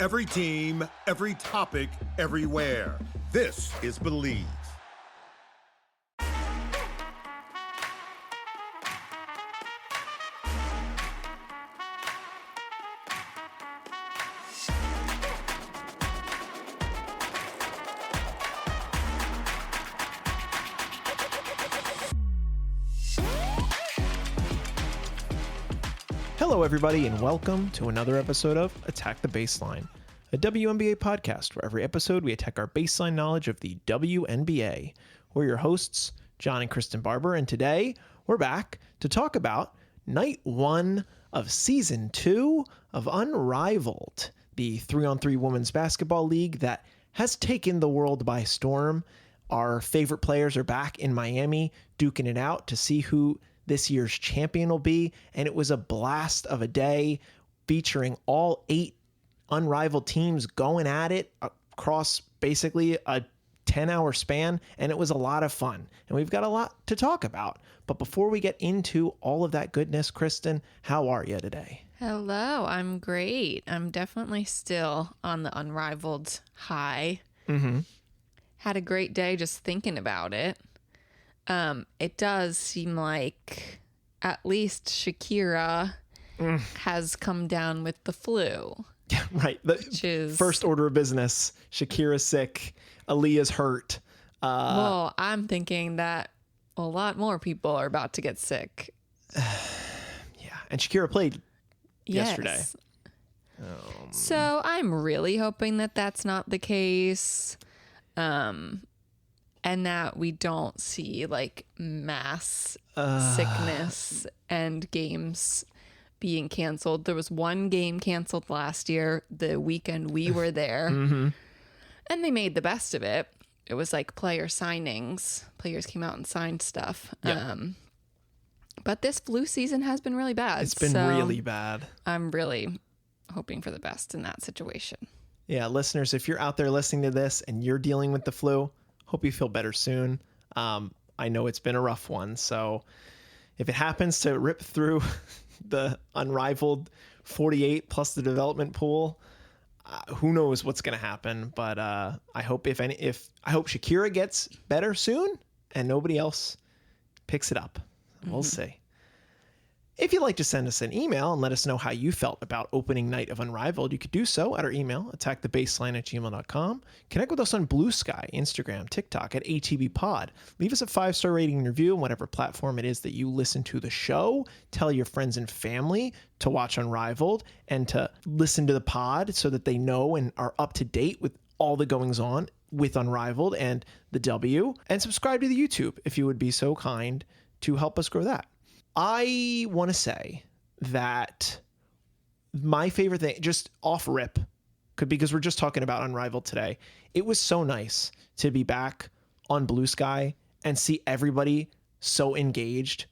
Every team, every topic, everywhere. This is Believe. Hello, everybody, and welcome to another episode of Attack the Baseline, a WNBA podcast where every episode we attack our baseline knowledge of the WNBA. We're your hosts, John and Kristen Barber, and today we're back to talk about Night 1 of Season 2 of Unrivaled, the 3-on-3 women's basketball league that has taken the world by storm. Our favorite players are back in Miami, duking it out to see who this year's champion will be, and it was a blast of a day featuring all 8 Unrivaled teams going at it across basically a 10-hour span, and it was a lot of fun, and we've got a lot to talk about. But before we get into all of that goodness, Kristen, how are you today? Hello, I'm great. I'm definitely still on the Unrivaled high. Had a great day just thinking about it. It does seem like at least Shakira has come down with the flu. Yeah, right. First order of business. Shakira's sick. Aaliyah's hurt. Well, I'm thinking that a lot more people are about to get sick. Yeah, and Shakira played yesterday. So I'm really hoping that that's not the case. And that we don't see like mass sickness and games being canceled. There was one game canceled last year, the weekend we were there, and they made the best of it. It was like player signings. Players came out and signed stuff. Yeah. But this flu season has been really bad. It's been really bad. I'm really hoping for the best in that situation. Yeah, listeners, if you're out there listening to this and you're dealing with the flu, hope you feel better soon. I know it's been a rough one, so if it happens to rip through the Unrivaled 48 plus the development pool, who knows what's going to happen? But I hope I hope Shakira gets better soon and nobody else picks it up. We'll see. If you'd like to send us an email and let us know how you felt about opening night of Unrivaled, you could do so at our email, attackthebaseline@gmail.com. Connect with us on Bluesky, Instagram, TikTok at ATBPod. Leave us a 5-star rating and review on whatever platform it is that you listen to the show. Tell your friends and family to watch Unrivaled and to listen to the pod so that they know and are up to date with all the goings on with Unrivaled and the W. And subscribe to the YouTube if you would be so kind to help us grow that. I want to say that my favorite thing, just off rip, because we're just talking about Unrivaled today, it was so nice to be back on Bluesky and see everybody so engaged,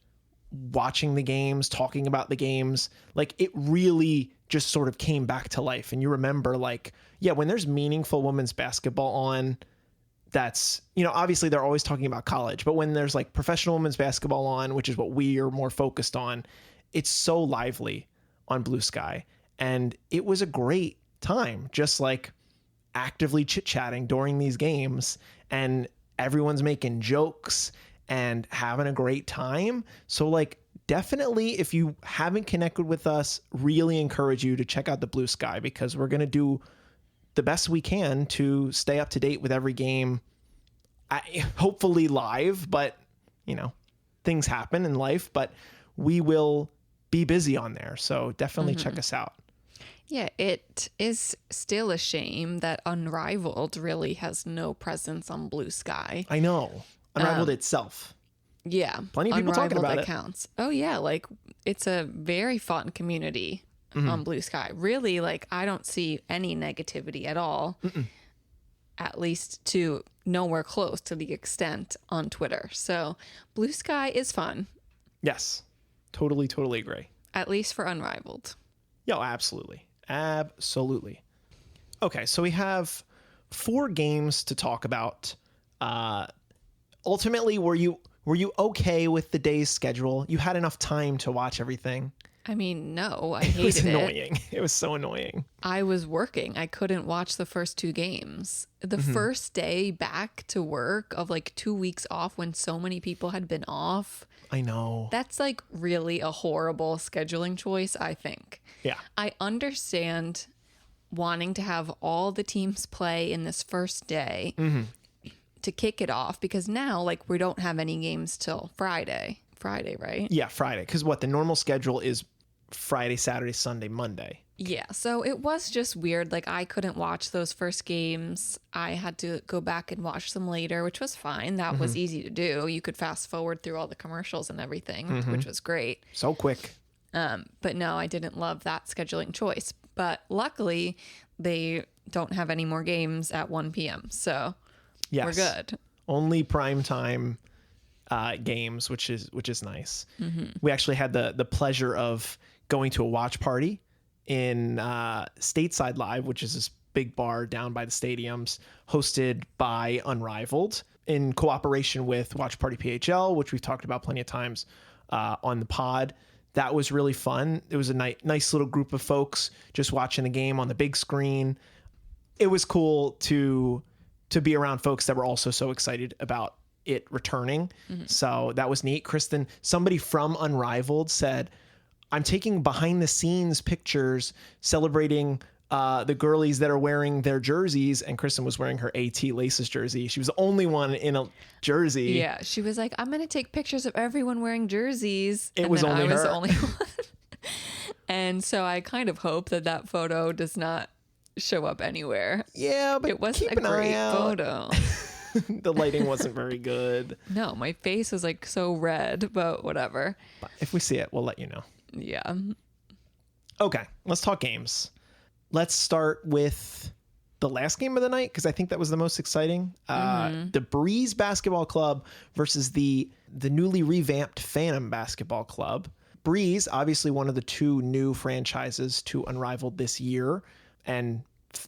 watching the games, talking about the games. Like, it really just sort of came back to life. And you remember, like, yeah, when there's meaningful women's basketball on, that's, obviously they're always talking about college, but when there's like professional women's basketball on, which is what we are more focused on, it's so lively on Bluesky. And it was a great time, just like actively chit-chatting during these games, and everyone's making jokes and having a great time. So like, definitely, if you haven't connected with us, really encourage you to check out the Bluesky, because we're going to do the best we can to stay up to date with every game, hopefully live, but things happen in life, but we will be busy on there. So definitely check us out. Yeah, it is still a shame that Unrivaled really has no presence on Bluesky. I know. Unrivaled itself. Yeah. Plenty of people talking about accounts. Oh yeah. Like, it's a very fun community on Bluesky. Really, like, I don't see any negativity at all. At least to nowhere close to the extent on Twitter. So Bluesky is fun. Yes. Totally agree. At least for Unrivaled. Yo, absolutely. Okay, so we have 4 games to talk about. Ultimately, were you okay with the day's schedule? You had enough time to watch everything? I mean, no, I It was hated it. annoying. It was so annoying. I was working. I couldn't watch the first two games. The first day back to work of like 2 weeks off when so many people had been off. I know. That's like really a horrible scheduling choice, I think. Yeah. I understand wanting to have all the teams play in this first day to kick it off because now like we don't have any games till Friday. Friday, right? Yeah, Friday. Because the normal schedule is Friday, Saturday, Sunday, Monday. Yeah, so it was just weird. Like, I couldn't watch those first games. I had to go back and watch them later, which was fine. That was easy to do. You could fast forward through all the commercials and everything, which was great. So quick. But no, I didn't love that scheduling choice. But luckily, they don't have any more games at 1 p.m., so Yes. we're good. Only primetime games, which is nice. We actually had the pleasure of going to a watch party in Stateside Live, which is this big bar down by the stadiums, hosted by Unrivaled in cooperation with Watch Party PHL, which we've talked about plenty of times on the pod. That was really fun. It was a nice little group of folks just watching the game on the big screen. It was cool to be around folks that were also so excited about it returning. So that was neat. Kristen, somebody from Unrivaled said, I'm taking behind the scenes pictures celebrating the girlies that are wearing their jerseys. And Kristen was wearing her AT Laces jersey. She was the only one in a jersey. Yeah, she was like, I'm going to take pictures of everyone wearing jerseys. It was only I was her. the only one. And so I kind of hope that photo does not show up anywhere. Yeah, but It wasn't keep a an eye great out. photo. The lighting wasn't very good. No, my face was like so red, but whatever. But if we see it, we'll let you know. Yeah. Okay, let's talk games. Let's start with the last game of the night because I think that was the most exciting. The Breeze Basketball Club versus the newly revamped Phantom Basketball Club. Breeze, obviously one of the two new franchises to Unrivaled this year, and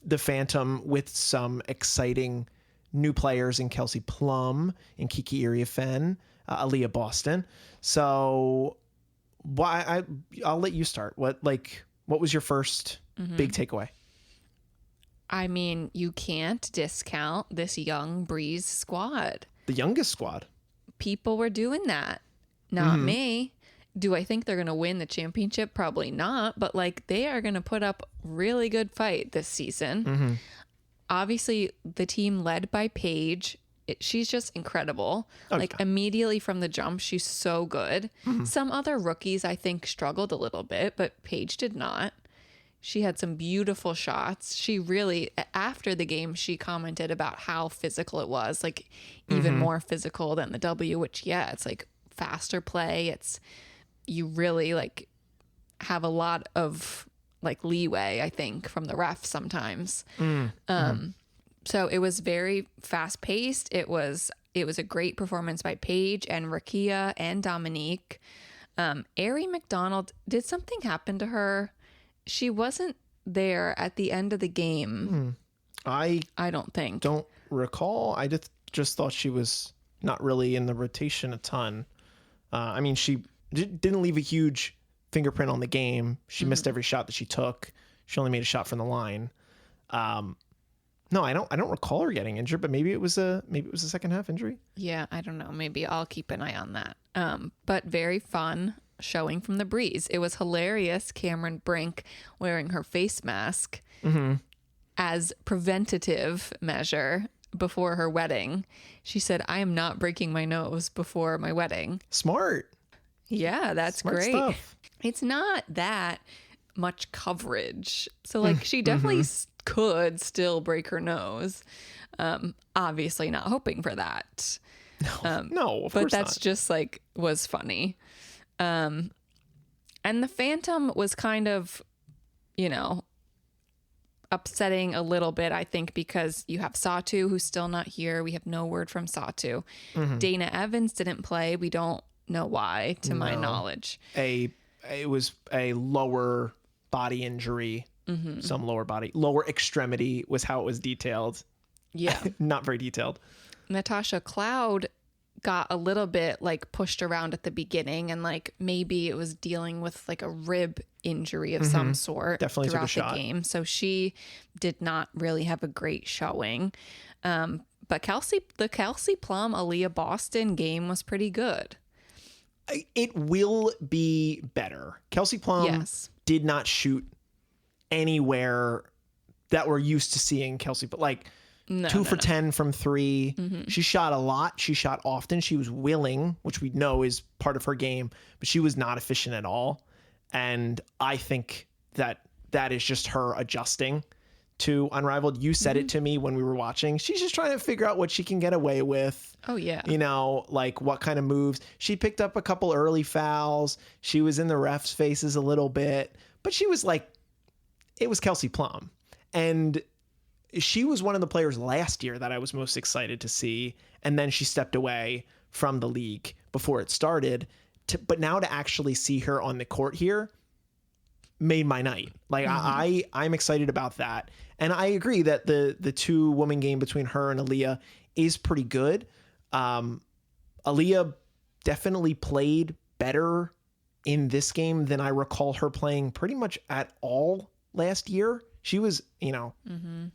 the Phantom with some exciting new players in Kelsey Plum, in Kiki Iriafen, Aaliyah Boston. So I'll let you start. What was your first big takeaway? I mean, you can't discount this young Breeze squad. The youngest squad. People were doing that. Not me. Do I think they're going to win the championship? Probably not. But like they are going to put up really good fight this season. Obviously, the team led by Paige. She's just incredible. Immediately from the jump, she's so good. Some other rookies, I think, struggled a little bit, but Paige did not. She had some beautiful shots. She really, after the game, she commented about how physical it was, like even more physical than the W, which, yeah, it's like faster play. It's, you really like have a lot of like leeway, I think, from the ref sometimes. So it was very fast paced. It was a great performance by Paige and Rakia and Dominique. Ari McDonald, did something happen to her? She wasn't there at the end of the game. I don't think. Don't recall. I just thought she was not really in the rotation a ton. I mean, she didn't leave a huge fingerprint on the game. She missed every shot that she took. She only made a shot from the line. No, I don't recall her getting injured, but maybe it was a second half injury. Yeah, I don't know. Maybe I'll keep an eye on that. But very fun showing from the Breeze. It was hilarious. Cameron Brink wearing her face mask as preventative measure before her wedding. She said, I am not breaking my nose before my wedding. Smart. Yeah, that's Smart great. stuff. It's not that much coverage. So like she definitely could still break her nose. Obviously not hoping for that. No, of but course that's not. just like was funny. And the Phantom was kind of, upsetting a little bit, I think, because you have Satu, who's still not here. We have no word from Satu. Dana Evans didn't play. We don't know why, to my knowledge. It was a lower body injury. Some lower extremity was how it was detailed. Yeah. Not very detailed. Natasha Cloud got a little bit like pushed around at the beginning, and like maybe it was dealing with like a rib injury of some sort Definitely took a throughout the shot. game. So she did not really have a great showing. But the Kelsey Plum Aaliyah Boston game was pretty good. It will be better. Kelsey Plum did not shoot anywhere that we're used to seeing Kelsey, but like 2 for 10 from 3. She shot a lot. She shot often. She was willing, which we know is part of her game, but she was not efficient at all. And I think that is just her adjusting to Unrivaled. You said it to me when we were watching. She's just trying to figure out what she can get away with. Oh, yeah. You know, like what kind of moves. She picked up a couple early fouls. She was in the refs' faces a little bit, but she was like, it was Kelsey Plum. And she was one of the players last year that I was most excited to see. And then she stepped away from the league before it started. But now to actually see her on the court here made my night. Like I'm excited about that. And I agree that the 2-woman game between her and Aaliyah is pretty good. Aaliyah definitely played better in this game than I recall her playing pretty much at all last year. She was, you know,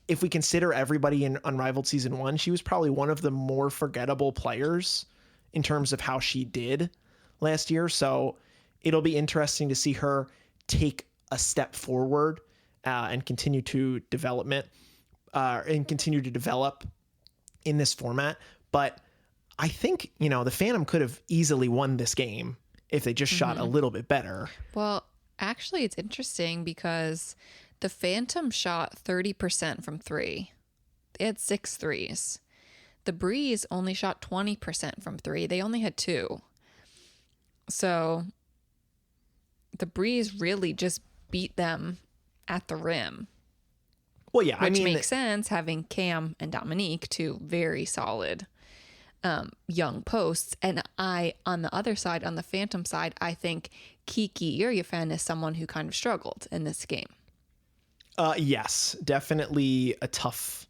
if we consider everybody in Unrivaled Season 1, she was probably one of the more forgettable players in terms of how she did last year. So it'll be interesting to see her take a step forward and continue to develop in this format. But I think, you know, the Phantom could have easily won this game if they just shot a little bit better. Well, actually, it's interesting because the Phantom shot 30% from 3. They had 6 threes. The Breeze only shot 20% from 3. They only had 2. So the Breeze really just beat them at the rim. Well, yeah, which makes sense, having Cam and Dominique, 2 very solid young posts. And on the other side, on the Phantom side, I think Kiki Iriafen is someone who kind of struggled in this game. Yes, definitely a tough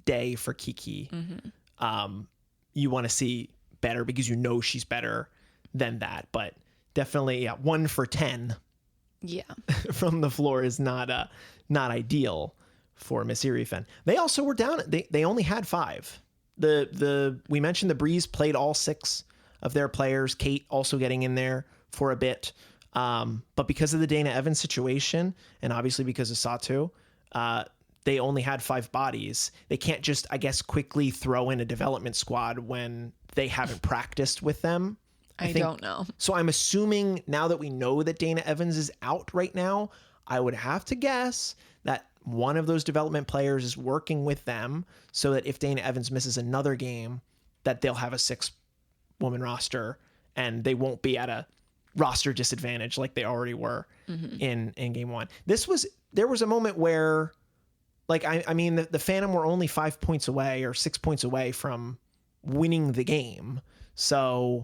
day for Kiki. You want to see better because you know she's better than that, but definitely 1 for 10 from the floor is not ideal for Miss Iriafen. They also were down. They only had 5. We mentioned the Breeze played all 6 of their players. Kate also getting in there for a bit. But because of the Dana Evans situation, and obviously because of Sato, they only had 5 bodies. They can't just, I guess, quickly throw in a development squad when they haven't practiced with them. I don't know. So I'm assuming now that we know that Dana Evans is out right now, I would have to guess that one of those development players is working with them so that if Dana Evans misses another game, that they'll have a 6-woman roster and they won't be at a roster disadvantage like they already were in game 1. There was a moment where, like, I mean, the Phantom were only 5 points away or 6 points away from winning the game. So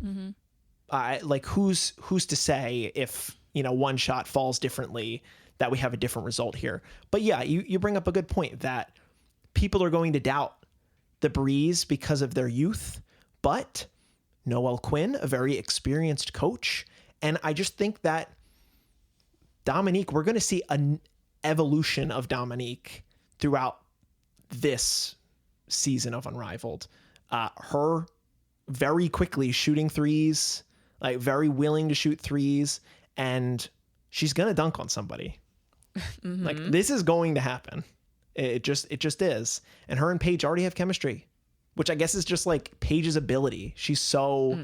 like who's to say if, you know, one shot falls differently that we have a different result here. But yeah, you bring up a good point that people are going to doubt the Breeze because of their youth, but Noel Quinn, a very experienced coach. And I just think that Dominique, we're going to see an evolution of Dominique throughout this season of Unrivaled. Her very quickly shooting threes, like very willing to shoot threes, and she's going to dunk on somebody. Like this is going to happen. It just is. And her and Paige already have chemistry, which I guess is just like Paige's ability. She's so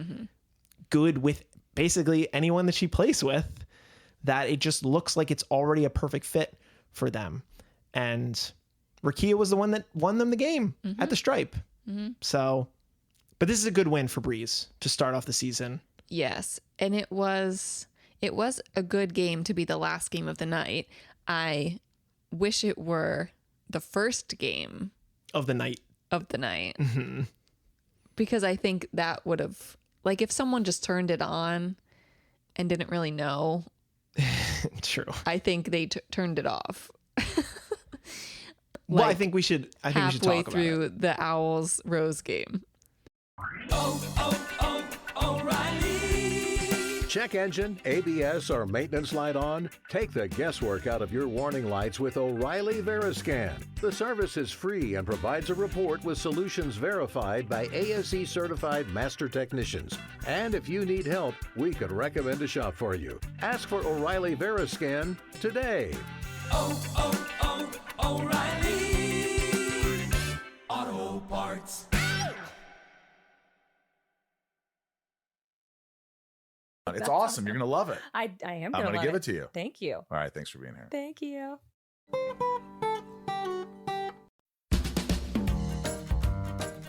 good with basically anyone that she plays with that it just looks like it's already a perfect fit for them. And Rakia was the one that won them the game at the stripe. So, but this is a good win for Breeze to start off the season. Yes. And it was a good game to be the last game of the night. I wish it were the first game of the night. Because I think that would have, like, if someone just turned it on and didn't really know. True. I think they turned it off. Well, I think we should talk about it. Halfway through the Owls Rose game. O'Reilly. Check engine, ABS, or maintenance light on? Take the guesswork out of your warning lights with O'Reilly Veriscan. The service is free and provides a report with solutions verified by ASE certified master technicians. And if you need help, we could recommend a shop for you. Ask for O'Reilly Veriscan today. O'Reilly Auto Parts. It's awesome. You're going to love it. I am I'm going to give it to you. Thank you. All right. Thanks for being here. Thank you.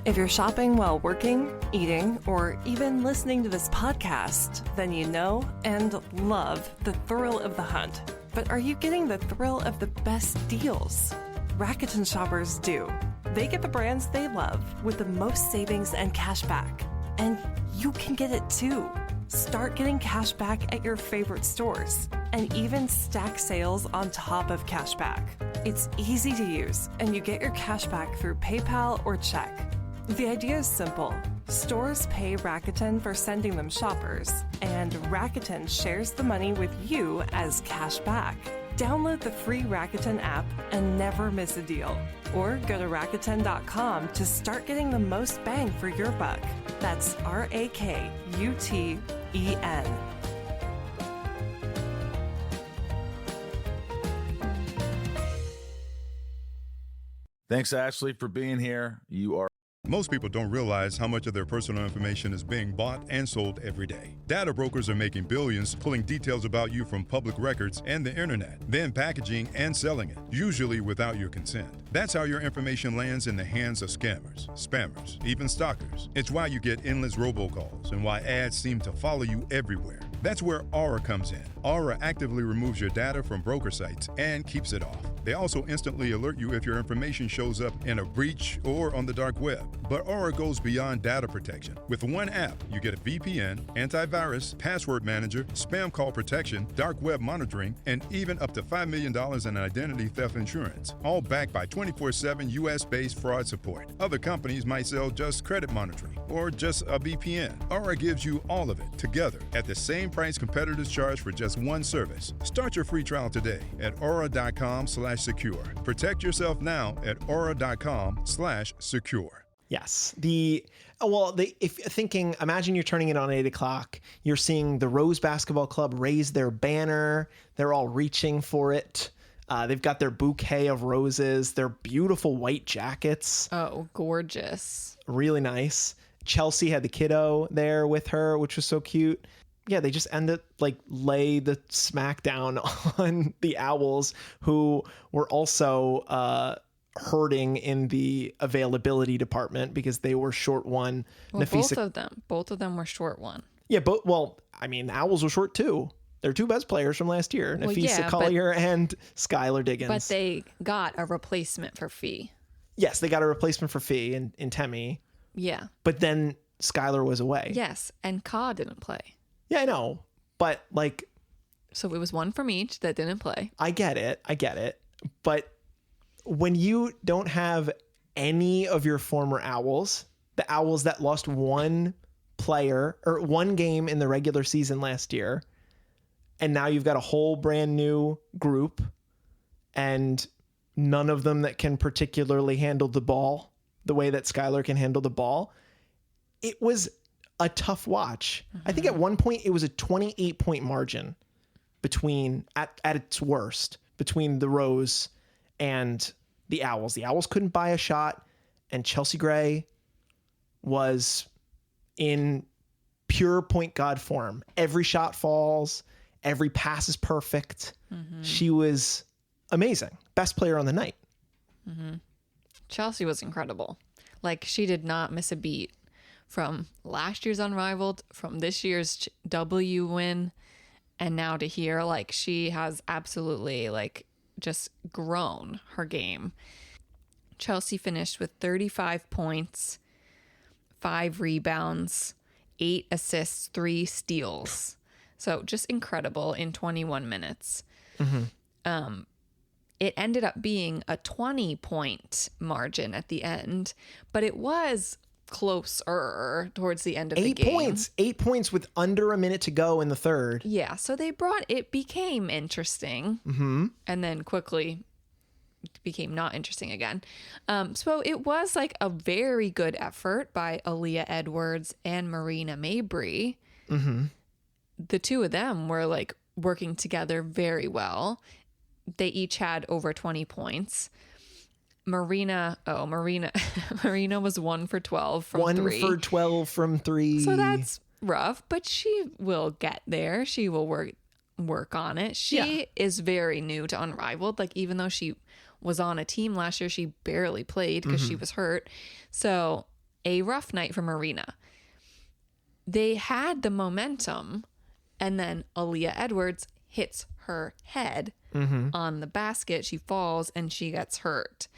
If you're shopping while working, eating, or even listening to this podcast, then you know and love the thrill of the hunt. But are you getting the thrill of the best deals? Rakuten shoppers do. They get the brands they love with the most savings and cash back. And you can get it too. Start getting cash back at your favorite stores and even stack sales on top of cash back. It's easy to use and you get your cash back through PayPal or check. The idea is simple. Stores pay Rakuten for sending them shoppers, and Rakuten shares the money with you as cash back. Download the free Rakuten app and never miss a deal. Or go to Rakuten.com to start getting the most bang for your buck. That's Rakuten. Thanks, Ashley, for being here. You are. Most people don't realize how much of their personal information is being bought and sold every day. Data brokers are making billions, pulling details about you from public records and the internet, then packaging and selling it, usually without your consent. That's how your information lands in the hands of scammers, spammers, even stalkers. It's why you get endless robocalls and why ads seem to follow you everywhere. That's where Aura comes in. Aura actively removes your data from broker sites and keeps it off. They also instantly alert you if your information shows up in a breach or on the dark web. But Aura goes beyond data protection. With one app, you get a VPN, antivirus, password manager, spam call protection, dark web monitoring, and even up to $5 million in identity theft insurance, all backed by 24/7 US-based fraud support. Other companies might sell just credit monitoring or just a VPN. Aura gives you all of it together at the same price competitors charge for just one service. Start your free trial today at aura.com/secure. Protect yourself now at aura.com/secure. Yes. Imagine you're turning it on 8 o'clock. You're seeing the Rose Basketball Club raise their banner. They're all reaching for it. They've got their bouquet of roses, their beautiful white jackets. Oh, gorgeous. Really nice. Chelsea had the kiddo there with her, which was so cute. Yeah, they just ended lay the smackdown on the Owls, who were also hurting in the availability department because they were short one. Well, both of them were short one. Yeah, the Owls were short too. They're two best players from last year, Nafisa Collier and Skylar Diggins. But they got a replacement for Fee. Yes, they got a replacement for Fee in Temi. Yeah. But then Skylar was away. Yes, and Ka didn't play. Yeah, I know. But so it was one from each that didn't play. I get it. But when you don't have any of your former Owls, the Owls that lost one player or one game in the regular season last year, and now you've got a whole brand new group and none of them that can particularly handle the ball the way that Skylar can handle the ball, it was a tough watch. Mm-hmm. I think at one point it was a 28-point margin at its worst between the Rose and the Owls. The Owls couldn't buy a shot, and Chelsea Gray was in pure point guard form. Every shot falls, every pass is perfect. Mm-hmm. She was amazing. Best player on the night. Mm-hmm. Chelsea was incredible. She did not miss a beat from last year's Unrivaled, from this year's W win, and now to here. She has absolutely just grown her game. Chelsea finished with 35 points, 5 rebounds, 8 assists, 3 steals. So just incredible in 21 minutes. Mm-hmm. It ended up being a 20-point margin at the end, but it was closer towards the end of the 8 game. points. 8 points with under a minute to go in the third. Yeah, so it became interesting, and then quickly became not interesting again. So it was like a very good effort by Aaliyah Edwards and Marina Mabry. The two of them were like working together very well. They each had over 20 points. Marina was 1 for 12 from 3. 1 for 12 from 3. So that's rough, but she will get there. She will work on it. She is very new to Unrivaled. Like, even though she was on a team last year, she barely played because she was hurt. So a rough night for Marina. They had the momentum, and then Aaliyah Edwards hits her head on the basket. She falls and she gets hurt.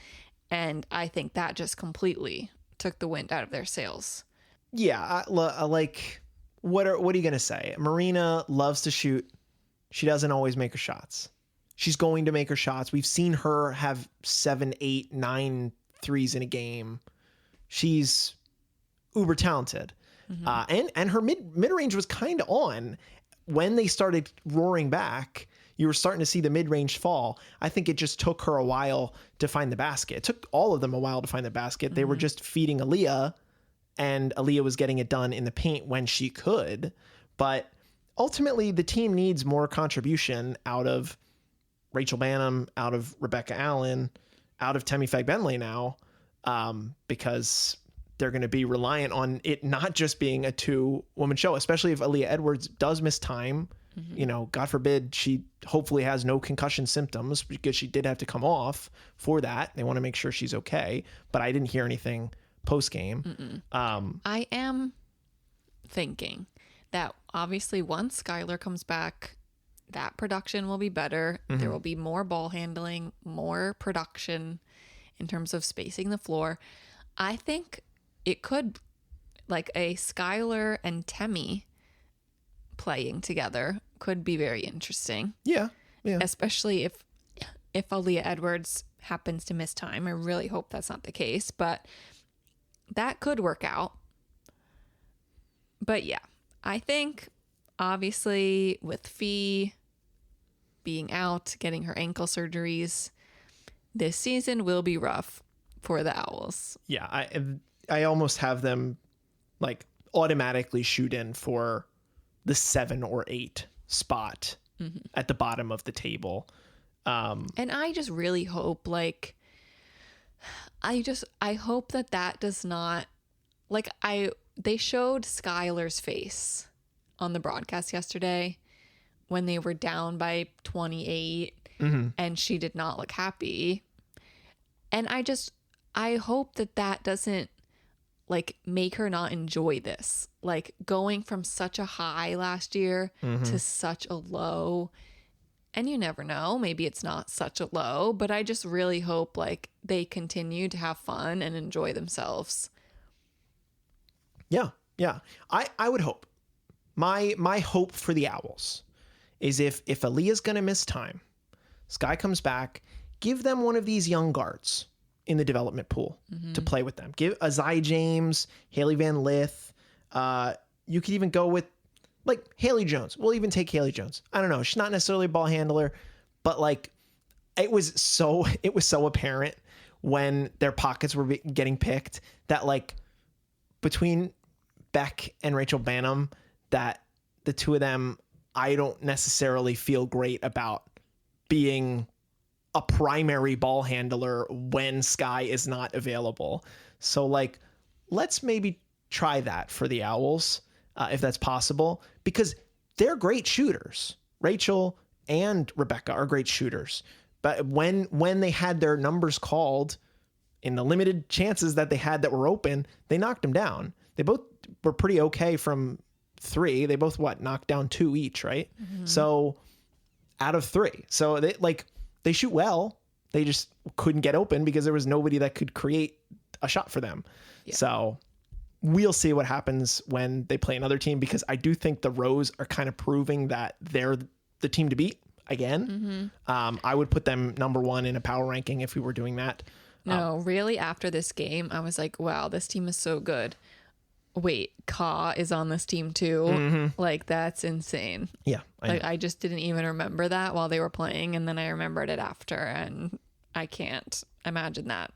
And I think that just completely took the wind out of their sails. Yeah, like, what are you going to say? Marina loves to shoot. She doesn't always make her shots. She's going to make her shots. We've seen her have 7, 8, 9 threes in a game. She's uber talented. And her mid-range was kind of on. When they started roaring back, you were starting to see the mid-range fall. I think it just took her a while to find the basket. It took all of them a while to find the basket. They were just feeding Aaliyah, and Aaliyah was getting it done in the paint when she could. But ultimately, the team needs more contribution out of Rachel Bannum, out of Rebecca Allen, out of Temi Fagbenle now, because they're going to be reliant on it not just being a 2-woman show, especially if Aaliyah Edwards does miss time. You know, God forbid she hopefully has no concussion symptoms, because she did have to come off for that. They want to make sure she's okay, but I didn't hear anything post game. I am thinking that obviously once Skylar comes back, that production will be better. There will be more ball handling, more production in terms of spacing the floor. I think it could, like, a Skylar and Temi playing together could be very interesting. Yeah. Especially if Aaliyah Edwards happens to miss time. I really hope that's not the case, but that could work out. But yeah, I think obviously with Fee being out, getting her ankle surgeries, this season will be rough for the Owls. Yeah, I almost have them like automatically shoot in for the 7 or 8 spot at the bottom of the table. And I just really hope, like, I hope that does not, like, they showed Skylar's face on the broadcast yesterday when they were down by 28 and she did not look happy. And I hope that doesn't, like, make her not enjoy this. Like, going from such a high last year to such a low. And you never know, maybe it's not such a low, but I just really hope, like, they continue to have fun and enjoy themselves. Yeah. I would hope. My hope for the Owls is if Aaliyah's going to miss time, Sky comes back, give them one of these young guards in the development pool to play with them. Give Azai James, Haley Van Lith. You could even go with, like, Haley Jones. We'll even take Haley Jones. I don't know. She's not necessarily a ball handler, but, like, it was so apparent when their pockets were getting picked that, like, between Beck and Rachel Bannum, that the two of them, I don't necessarily feel great about being a primary ball handler when Sky is not available. So, like, let's maybe try that for the Owls, if that's possible, because they're great shooters. Rachel and Rebecca are great shooters. But when they had their numbers called in the limited chances that they had that were open, they knocked them down. They both were pretty okay from 3. They both, knocked down 2 each, right? So out of 3. So they shoot well. They just couldn't get open because there was nobody that could create a shot for them. Yeah. So we'll see what happens when they play another team, because I do think the Rose are kind of proving that they're the team to beat again. I would put them number 1 in a power ranking if we were doing that. No, really, after this game, I was like, wow, this team is so good. Wait, Ka is on this team too? Like, that's insane. Yeah. I just didn't even remember that while they were playing, and then I remembered it after, and I can't imagine that.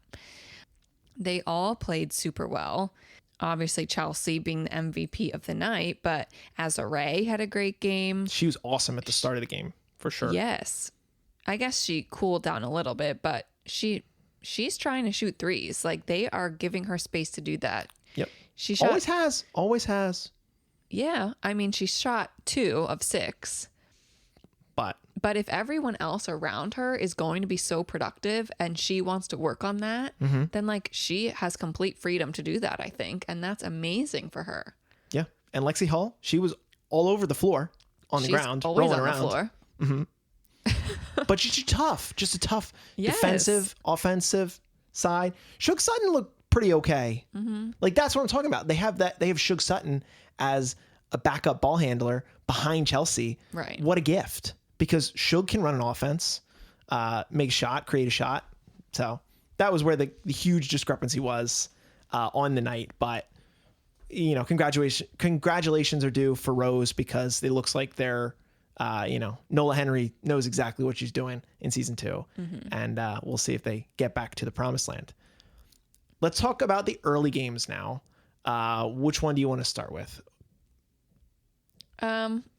They all played super well. Obviously, Chelsea being the MVP of the night, but Azare had a great game. She was awesome at the start of the game, for sure. Yes. I guess she cooled down a little bit, but she's trying to shoot threes. Like, they are giving her space to do that. Yep. She shot, always has. Yeah. I mean, she shot 2 of 6. But if everyone else around her is going to be so productive and she wants to work on that, then like she has complete freedom to do that, I think. And that's amazing for her. Yeah. And Lexi Hall, she was all over the floor on the ground, always rolling on around. the floor. But she's tough, just a tough Yes. defensive, offensive side. Shug Sutton looked pretty okay. Like, that's what I'm talking about. They have Shug Sutton as a backup ball handler behind Chelsea. Right. What a gift. Because Shug can run an offense, make a shot, create a shot. So that was where the huge discrepancy was on the night. But, you know, congratulations are due for Rose, because it looks like they're, Nola Henry knows exactly what she's doing in season 2. And we'll see if they get back to the promised land. Let's talk about the early games now. Which one do you want to start with?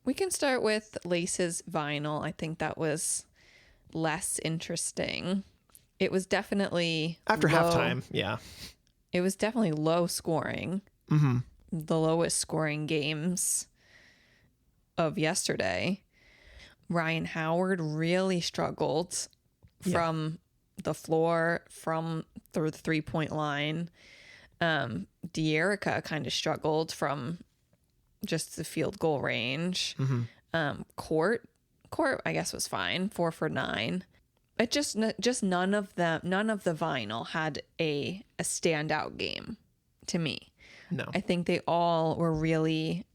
We can start with Lace's vinyl. I think that was less interesting. It was definitely After low. halftime, yeah. It was definitely low scoring. The lowest scoring games of yesterday. Ryan Howard really struggled from the floor, from the 3-point line. De'Erica kind of struggled from just the field goal range. Court, I guess, was fine, 4 for 9. But just none of the vinyl had a standout game to me. No. I think they all were really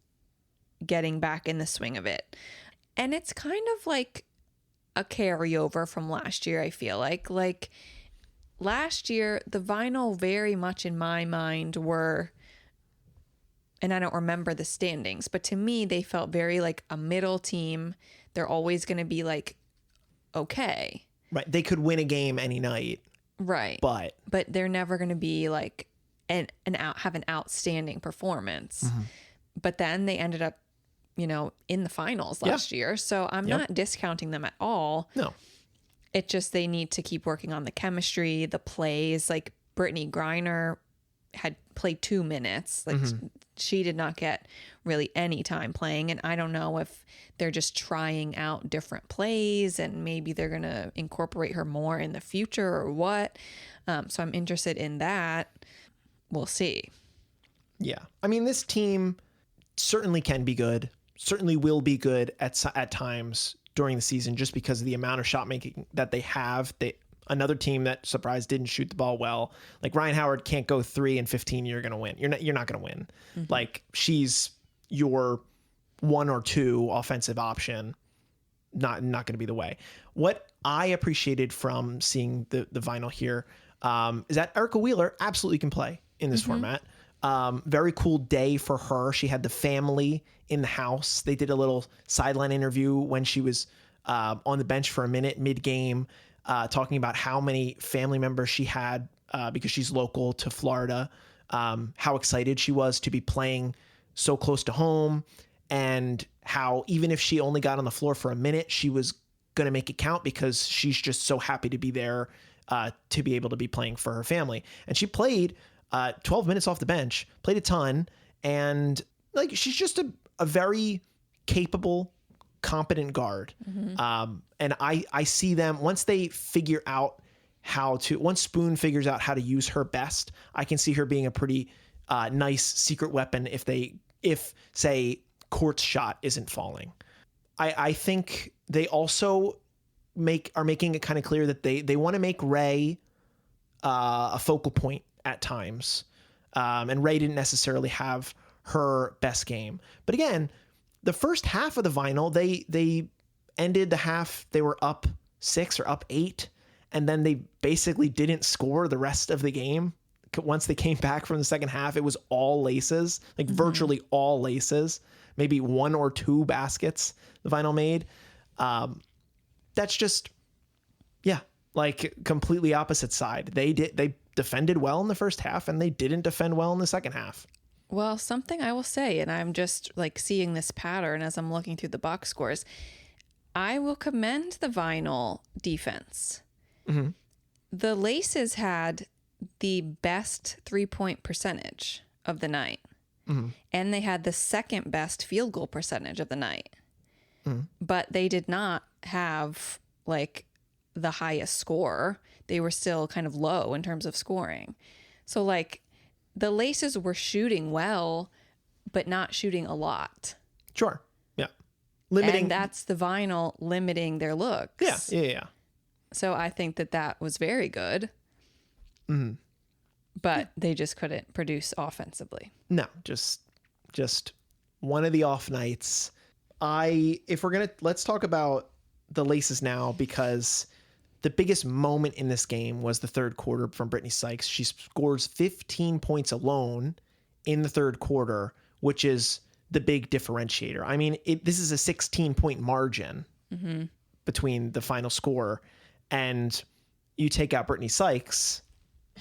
getting back in the swing of it. And it's kind of like a carryover from last year, I feel like. Like, last year, the vinyl very much in my mind were, and I don't remember the standings, but to me, they felt very like a middle team. They're always going to be like, okay. Right. They could win a game any night. Right. But they're never going to be like have an outstanding performance. But then they ended up, in the finals last year. So I'm not discounting them at all. No. It just, they need to keep working on the chemistry, the plays. Like, Brittany Griner had played 2 minutes. Like, she did not get really any time playing. And I don't know if they're just trying out different plays and maybe they're going to incorporate her more in the future or what. So I'm interested in that. We'll see. Yeah. I mean, this team certainly can be good, certainly will be good at times during the season, just because of the amount of shot making that they have. Another team that, surprise, didn't shoot the ball well. Like, Ryan Howard can't go 3 and 15. You're going to win. You're not going to win. Like, she's your 1 or 2 offensive option. Not going to be the way. What I appreciated from seeing the vinyl here is that Erica Wheeler absolutely can play in this format. Very cool day for her. She had the family in the house. They did a little sideline interview when she was on the bench for a minute mid-game, talking about how many family members she had because she's local to Florida, how excited she was to be playing so close to home, and how even if she only got on the floor for a minute, she was going to make it count because she's just so happy to be there, to be able to be playing for her family. And she played 12 minutes off the bench, played a ton, and like, she's just a very capable, competent guard. And I see them, once they figure out once Spoon figures out how to use her best, I can see her being a pretty nice secret weapon if say Court's shot isn't falling. I think they also are making it kind of clear that they want to make Ray a focal point at times. And Ray didn't necessarily have her best game. But again, the first half of the vinyl, they ended the half, they were up 6 or up 8, and then they basically didn't score the rest of the game. Once they came back from the second half, it was all laces, like virtually all laces, maybe 1 or 2 baskets the Vinyl made. That's just, yeah, like completely opposite side. They defended well in the first half and they didn't defend well in the second half. Well, something I will say, and I'm just like seeing this pattern as I'm looking through the box scores, I will commend the Vinyl defense. Mm-hmm. The Laces had the best 3-point percentage of the night. Mm-hmm. And they had the second best field goal percentage of the night. Mm-hmm. But they did not have like the highest score. They were still kind of low in terms of scoring. So like the Laces were shooting well, but not shooting a lot. Sure. Yeah. Limiting. And that's the Vinyl limiting their looks. Yeah. So I think that was very good. Mm-hmm. But they just couldn't produce offensively. No, just one of the off nights. Let's talk about the Laces now, because the biggest moment in this game was the third quarter from Brittany Sykes. She scores 15 points alone in the third quarter, which is the big differentiator. I mean, this is a 16-point margin between the final score, and you take out Brittany Sykes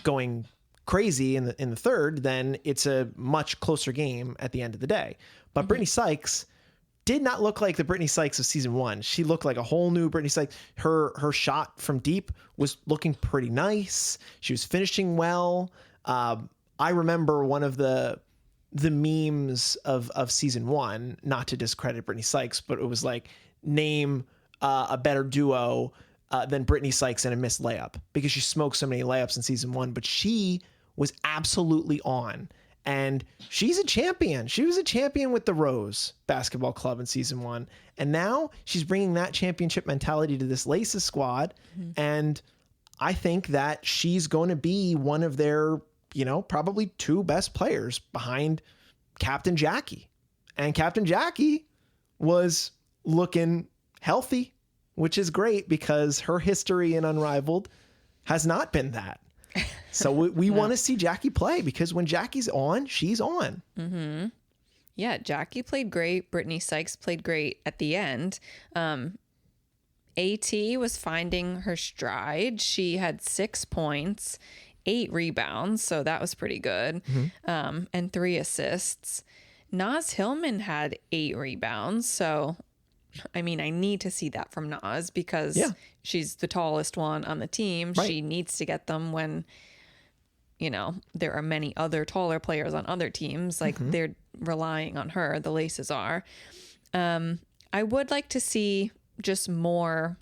going crazy in the third, then it's a much closer game at the end of the day. But Brittany Sykes did not look like the Brittany Sykes of season 1. She looked like a whole new Brittany Sykes. Her shot from deep was looking pretty nice. She was finishing well. I remember one of the memes of season 1, not to discredit Brittany Sykes, but it was like, name a better duo than Brittany Sykes and a missed layup, because she smoked so many layups in season 1, but she was absolutely on. And she's a champion. She was a champion with the Rose Basketball Club in season 1. And now she's bringing that championship mentality to this Laces squad. And I think that she's going to be one of their, probably 2 best players behind Captain Jackie. And Captain Jackie was looking healthy, which is great, because her history in Unrivaled has not been that. So we want to see Jackie play, because when Jackie's on, she's on. Mm-hmm. Yeah, Jackie played great. Brittany Sykes played great at the end. AT was finding her stride. She had 6 points, 8 rebounds, so that was pretty good, and 3 assists. Naz Hillman had 8 rebounds, so I mean, I need to see that from Naz, because she's the tallest one on the team. Right. She needs to get them when, there are many other taller players on other teams. Like, they're relying on her. The Laces are. I would like to see just more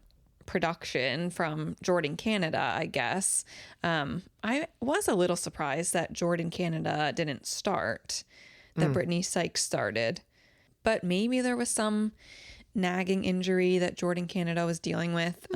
production from Jordan Canada, I guess. I was a little surprised that Jordan Canada didn't start, that Brittany Sykes started. But maybe there was some nagging injury that Jordan Canada was dealing with.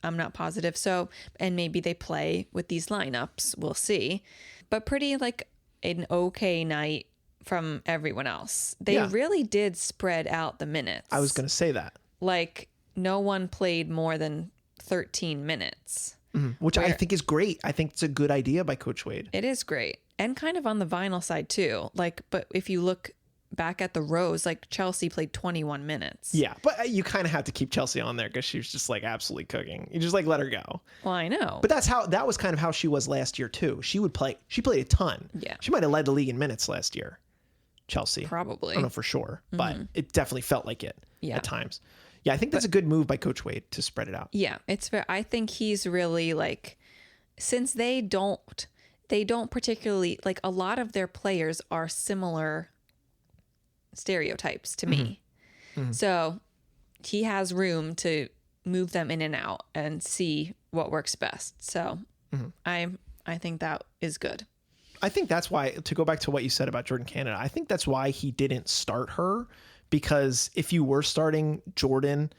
I'm not positive. So, and maybe they play with these lineups. We'll see. But pretty like an okay night from everyone else. They really did spread out the minutes. I was going to say that. Like, no one played more than 13 minutes. Which I think is great. I think it's a good idea by Coach Wade. It is great. And kind of on the Vinyl side too. Like, but if you look back at the Rose, like Chelsea played 21 minutes. Yeah, but you kind of have to keep Chelsea on there, because she was just like absolutely cooking. You just like let her go. Well, I know. But that was kind of how she was last year too. She played a ton. Yeah. She might have led the league in minutes last year. Chelsea. Probably. I don't know for sure, but it definitely felt like it at times. Yeah, I think that's a good move by Coach Wade to spread it out. Yeah, it's fair. I think he's really like, since they don't particularly, like, a lot of their players are similar stereotypes to me. So he has room to move them in and out and see what works best. So I think that is good. I think that's why, to go back to what you said about Jordan Canada, I think that's why he didn't start her, because if you were starting Jordan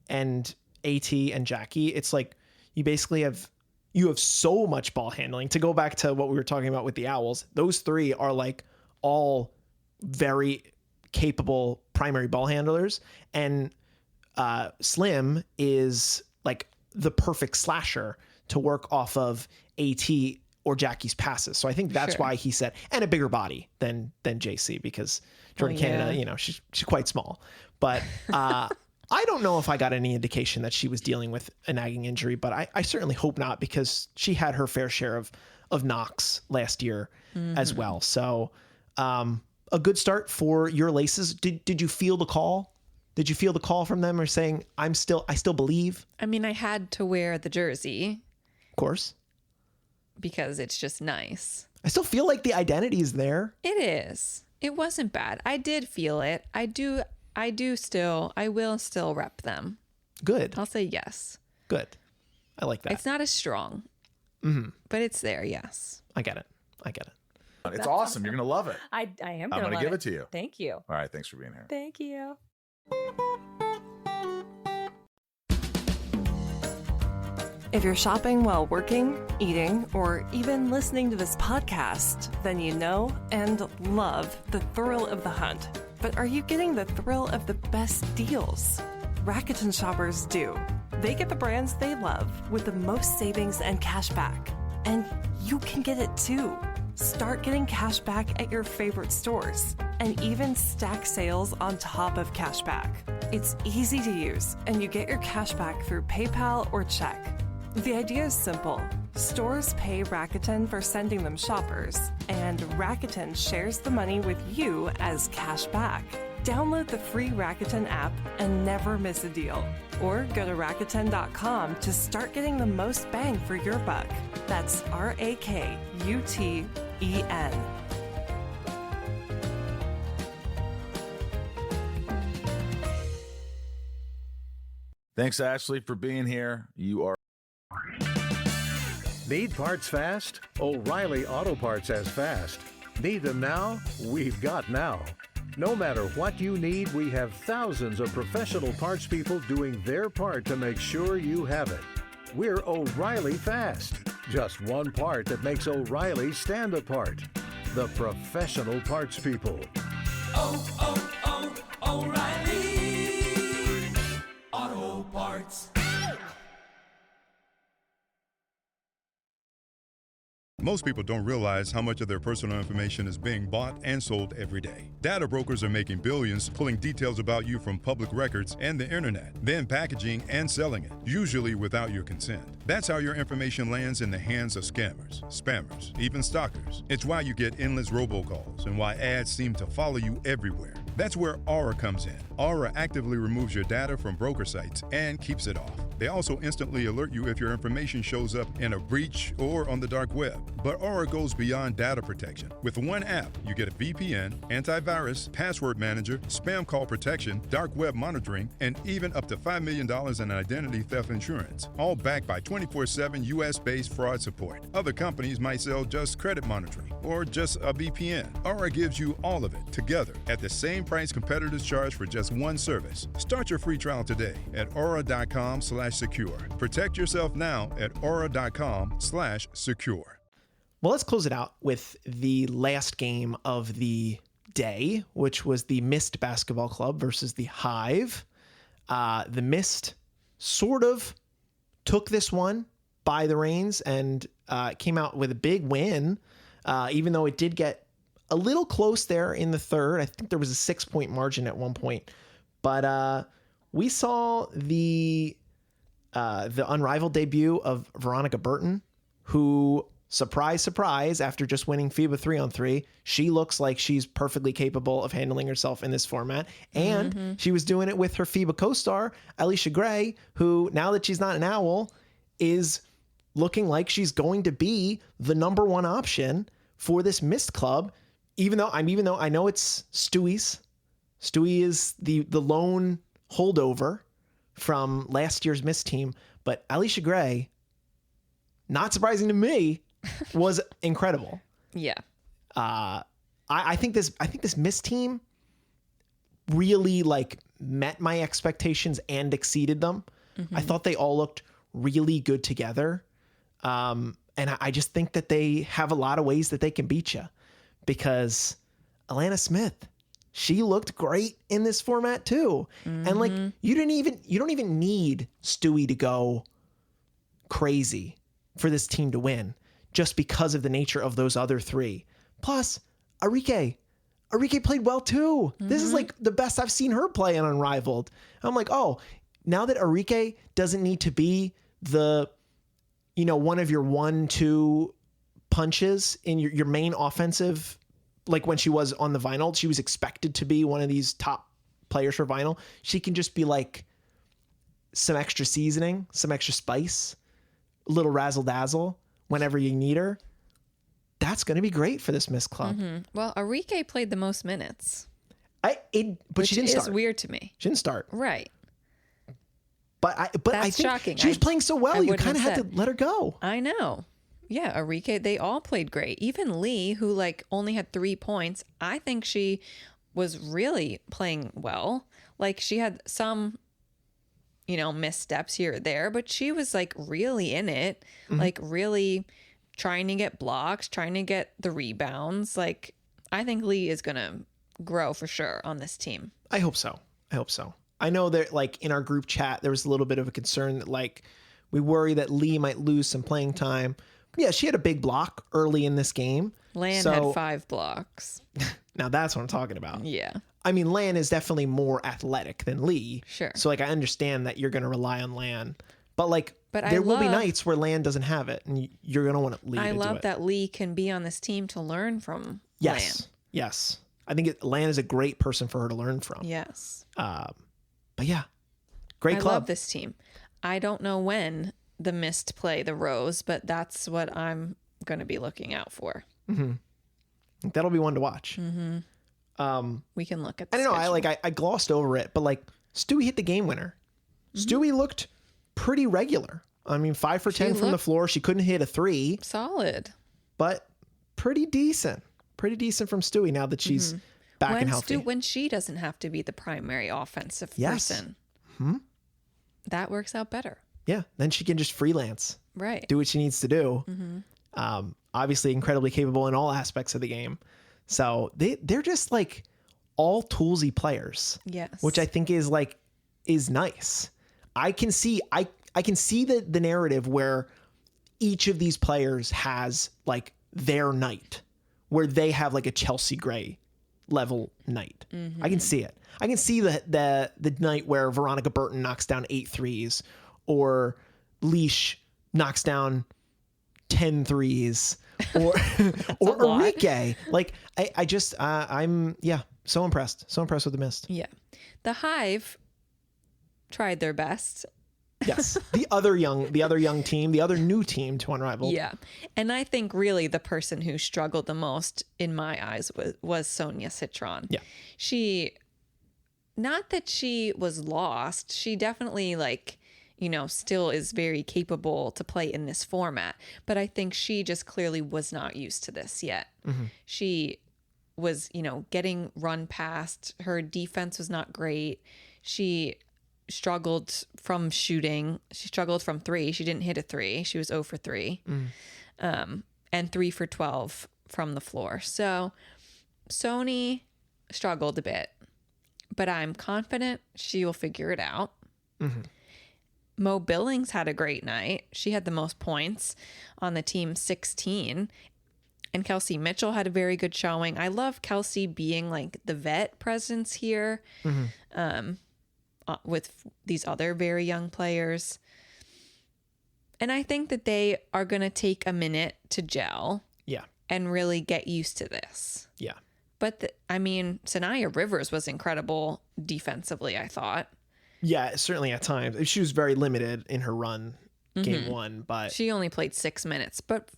and AT and Jackie, it's like you basically have so much ball handling. To go back to what we were talking about with the Owls, those 3 are like all very capable primary ball handlers, and Slim is like the perfect slasher. to work off of AT or Jackie's passes. So I think that's Sure. why he said, and a bigger body than JC, because Jordan Canada, she's quite small. But I don't know if I got any indication that she was dealing with a nagging injury, but I certainly hope not, because she had her fair share of knocks last year as well. So a good start for your Laces. Did you feel the call? Did you feel the call from them or saying, I still believe? I mean, I had to wear the jersey Of course. because it's just nice. I still feel like the identity is there. It is. It wasn't bad. I did feel it. I will still rep them. Good. I'll say yes. Good. I like that. It's not as strong, but it's there. Yes. I get it. It's awesome. You're going to love it. I am I'm going to give it to you. Thank you. All right. Thanks for being here. Thank you. If you're shopping while working, eating, or even listening to this podcast, then you know and love the thrill of the hunt. But are you getting the thrill of the best deals? Rakuten shoppers do. They get the brands they love with the most savings and cash back. And you can get it too. Start getting cash back at your favorite stores and even stack sales on top of cash back. It's easy to use, and you get your cash back through PayPal or check. The idea is simple. Stores pay Rakuten for sending them shoppers, and Rakuten shares the money with you as cash back. Download the free Rakuten app and never miss a deal. Or go to Rakuten.com to start getting the most bang for your buck. That's RAKUTEN. Thanks, Ashley, for being here. You are. Need parts fast? O'Reilly Auto Parts has fast. Need them now? We've got now. No matter what you need, we have thousands of professional parts people doing their part to make sure you have it. We're O'Reilly Fast. Just one part that makes O'Reilly stand apart. The professional parts people. O'Reilly Auto Parts. Most people don't realize how much of their personal information is being bought and sold every day. Data brokers are making billions pulling details about you from public records and the internet, then packaging and selling it, usually without your consent. That's how your information lands in the hands of scammers, spammers, even stalkers. It's why you get endless robocalls and why ads seem to follow you everywhere. That's where Aura comes in. Aura actively removes your data from broker sites and keeps it off. They also instantly alert you if your information shows up in a breach or on the dark web. But Aura goes beyond data protection. With one app, you get a VPN, antivirus, password manager, spam call protection, dark web monitoring, and even up to $5 million in identity theft insurance, all backed by 24/7 US-based fraud support. Other companies might sell just credit monitoring or just a VPN. Aura gives you all of it together at the same price competitors charge for just one service. Start your free trial today at aura.com/secure. Protect yourself now at aura.com/secure. Well, let's close it out with the last game of the day, which was the Mist Basketball Club versus the Hive. The Mist sort of took this one by the reins and came out with a big win, even though it did get a little close there in the third. I think there was a 6-point margin at one point. But we saw the Unrivaled debut of Veronica Burton, who, surprise, surprise, after just winning FIBA 3-on-3, she looks like she's perfectly capable of handling herself in this format. And she was doing it with her FIBA co-star, Alicia Gray, who, now that she's not an Owl, is looking like she's going to be the number one option for this Mist club. Even though I know it's Stewie's. Stewie is the lone holdover from last year's Mist team, but Alicia Gray, not surprising to me, was incredible. Yeah. I think this Mist team really met my expectations and exceeded them. I thought they all looked really good together. And I just think that they have a lot of ways that they can beat you, because Alana Smith, she looked great in this format too. And you don't even need Stewie to go crazy for this team to win just because of the nature of those other three. Plus, Arike played well too. This is like the best I've seen her play in Unrivaled. I'm like, oh, now that Arike doesn't need to be the, one of your 1-2 punches in your main offensive, like when she was on the vinyl, she was expected to be one of these top players for vinyl. She can just be like some extra seasoning, some extra spice, a little razzle dazzle whenever you need her. That's going to be great for this Miss Club. Well, Arike played the most minutes. But she didn't start. It's weird to me. She didn't start. Right. But I That's think shocking. she was playing so well, you kind of had to let her go. I know. Yeah, Arike, they all played great. Even Lee, who like only had 3 points, I think she was really playing well. Like she had some, missteps here or there, but she was like really in it, like really trying to get blocks, trying to get the rebounds. Like I think Lee is going to grow for sure on this team. I hope so. I know that like in our group chat, there was a little bit of a concern that like we worry that Lee might lose some playing time. Yeah, she had a big block early in this game. Lan had 5 blocks. Now that's what I'm talking about. Yeah. I mean, Lan is definitely more athletic than Lee. Sure. So like I understand that you're going to rely on Lan. But like But there will be nights where Lan doesn't have it and you're going to want Lee to do it. I love that Lee can be on this team to learn from Yes. Lan. Yes. I think Lan is a great person for her to learn from. Yes. But yeah, great club. I love this team. I don't know when the Mist play the Rose, but that's what I'm going to be looking out for. That'll be one to watch. We can look at the I don't know. schedule. I glossed over it, but like Stewie hit the game winner. Stewie looked pretty regular. I mean, 5 for 10 from the floor. She couldn't hit a 3, Solid. but pretty decent. Pretty decent from Stewie now that she's back and healthy. When she doesn't have to be the primary offensive Yes. person. That works out better. Yeah. Then she can just freelance, Right. do what she needs to do. Obviously incredibly capable in all aspects of the game. So they're just like all toolsy players. Yes. Which I think is nice. I can see the narrative where each of these players has like their night where they have like a Chelsea Gray level night. I can see it. I can see the night where Veronica Burton knocks down 8 threes or Leash knocks down 10 threes or Arike. Like I'm so impressed. So impressed with the Mist. Yeah. The Hive tried their best. Yes. The other young team, the other new team to Unrivaled. Yeah. And I think really the person who struggled the most in my eyes was Sonia Citron. Yeah. Not that she was lost. She definitely still is very capable to play in this format. But I think she just clearly was not used to this yet. She was, getting run past. Her defense was not great. She struggled from shooting. She struggled from 3. She didn't hit a 3. She was 0 for 3. And 3 for 12 from the floor. So Sony struggled a bit, but I'm confident she will figure it out. Mo Billings had a great night. She had the most points on the team, 16. And Kelsey Mitchell had a very good showing. I love Kelsey being like the vet presence here with these other very young players. And I think that they are going to take a minute to gel. Yeah. And really get used to this. Yeah. But Sanaya Rivers was incredible defensively, I thought. Yeah, certainly at times. She was very limited in her run game 1, but she only played 6 minutes. But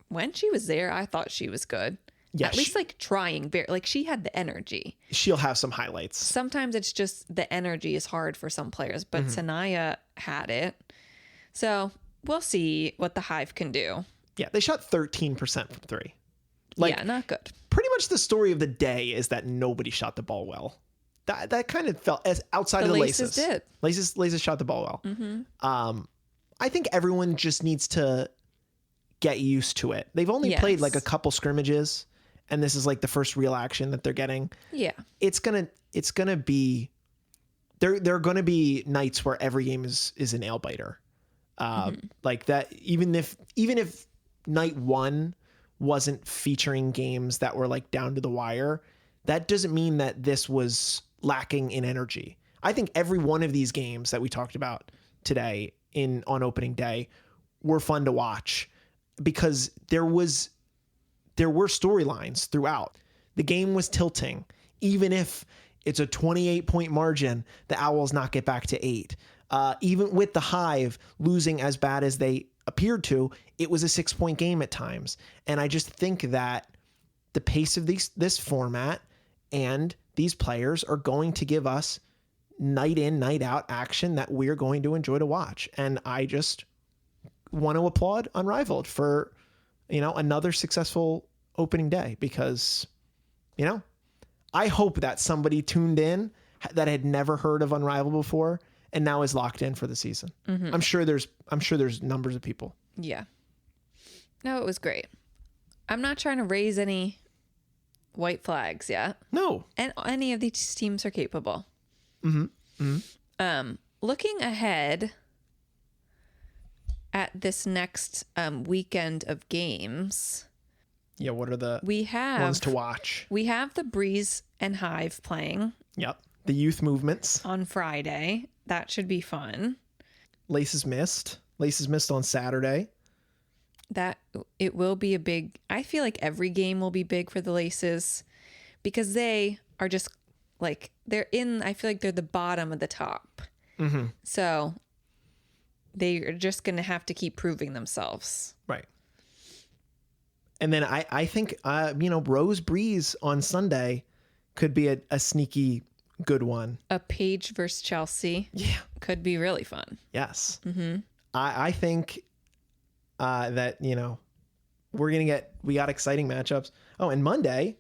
when she was there, I thought she was good. Yeah, At least trying she had the energy. She'll have some highlights. Sometimes it's just the energy is hard for some players, but Sanaya had it. So we'll see what the Hive can do. Yeah, they shot 13% from 3. Not good. Pretty much the story of the day is that nobody shot the ball well. That kind of felt as outside of the Laces. Did. Laces shot the ball well. I think everyone just needs to get used to it. They've only played like a couple scrimmages, and this is like the first real action that they're getting. Yeah. It's gonna be there are gonna be nights where every game is a nail biter. Like that, even if night one wasn't featuring games that were like down to the wire, that doesn't mean that this was lacking in energy. I think every one of these games that we talked about today on opening day were fun to watch because there were storylines throughout. The game was tilting. Even if it's a 28-point margin, the Owls not get back to 8. Even with the Hive losing as bad as they appeared to, it was a 6-point game at times. And I just think that the pace of this format and these players are going to give us night in, night out action that we're going to enjoy to watch. And I just want to applaud Unrivaled for, another successful opening day because, I hope that somebody tuned in that had never heard of Unrivaled before and now is locked in for the season. Mm-hmm. I'm sure there's numbers of people. Yeah. No, it was great. I'm not trying to raise any white flags yet. No. And any of these teams are capable. Mm-hmm. Mm-hmm. Looking ahead at this next weekend of games. Yeah, what are the ones to watch? We have the Breeze and Hive playing. Yep. The youth movements. On Friday. That should be fun. Laces Mist on Saturday. That it will be a big, I feel like every game will be big for the Laces because they are just like, I feel like they're the bottom of the top. Mm-hmm. So they're just going to have to keep proving themselves. Right. And then I think, Rose Breeze on Sunday could be a sneaky good one. A Page versus Chelsea. Yeah. Could be really fun. Yes. Mm-hmm. I think that, we got exciting matchups. Oh, and Monday.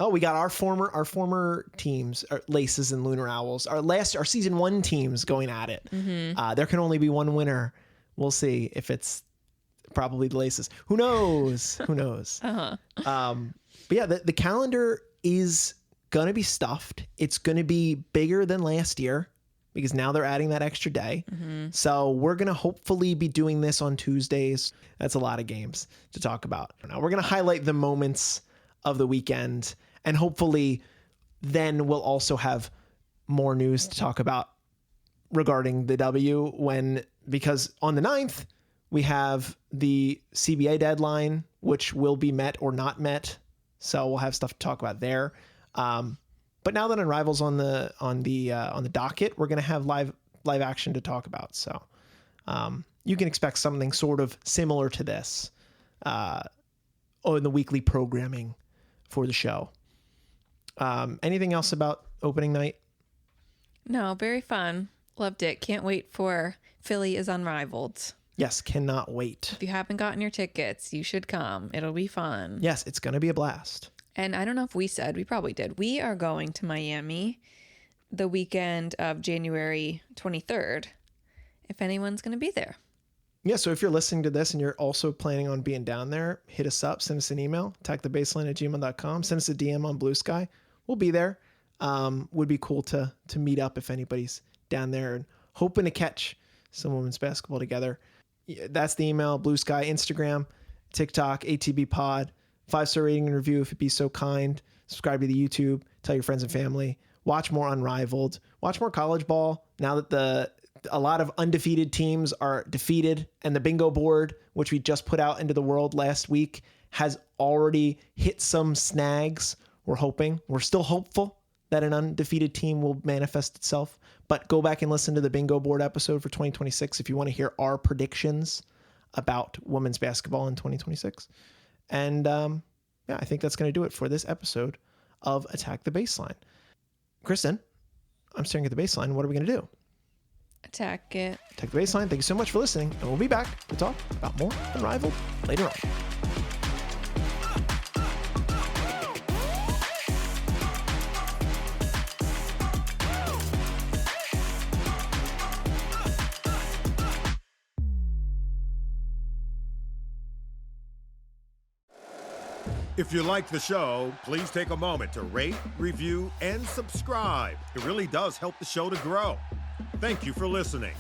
Oh, we got our former teams, Laces and Lunar Owls, our season 1 teams going at it. Mm-hmm. There can only be one winner. We'll see if it's probably the Laces. Who knows? Who knows? Uh-huh. But yeah, the calendar is going to be stuffed. It's going to be bigger than last year because now they're adding that extra day. Mm-hmm. So we're going to hopefully be doing this on Tuesdays. That's a lot of games to talk about. Now we're going to highlight the moments of the weekend, and hopefully then we'll also have more news to talk about regarding the W because on the 9th, we have the CBA deadline, which will be met or not met. So we'll have stuff to talk about there. But now that Unrival's on the docket, we're going to have live action to talk about. So you can expect something sort of similar to this in the weekly programming for the show. Anything else about opening night? No, very fun. Loved it. Can't wait for Philly is Unrivaled. Yes, cannot wait. If you haven't gotten your tickets, you should come. It'll be fun. Yes, it's going to be a blast. And I don't know if we probably did. We are going to Miami the weekend of January 23rd, if anyone's going to be there. Yeah, so if you're listening to this and you're also planning on being down there, hit us up, send us an email, attackthebaseline@gmail.com, send us a DM on Bluesky. We'll be there. Would be cool to meet up if anybody's down there and hoping to catch some women's basketball together. That's the email, Bluesky, Instagram, TikTok, ATBPod, 5-star rating and review if you'd be so kind. Subscribe to the YouTube, tell your friends and family, watch more Unrivaled, watch more college ball. Now that a lot of undefeated teams are defeated and the bingo board, which we just put out into the world last week, has already hit some snags. We're still hopeful that an undefeated team will manifest itself, but go back and listen to the bingo board episode for 2026 if you want to hear our predictions about women's basketball in 2026. And I think that's going to do it for this episode of Attack the Baseline. Kristen, I'm staring at the baseline. What are we going to do? Attack it. Attack the Baseline. Thank you so much for listening, and we'll be back to talk about more Unrivaled later on. If you like the show, please take a moment to rate, review, and subscribe. It really does help the show to grow. Thank you for listening.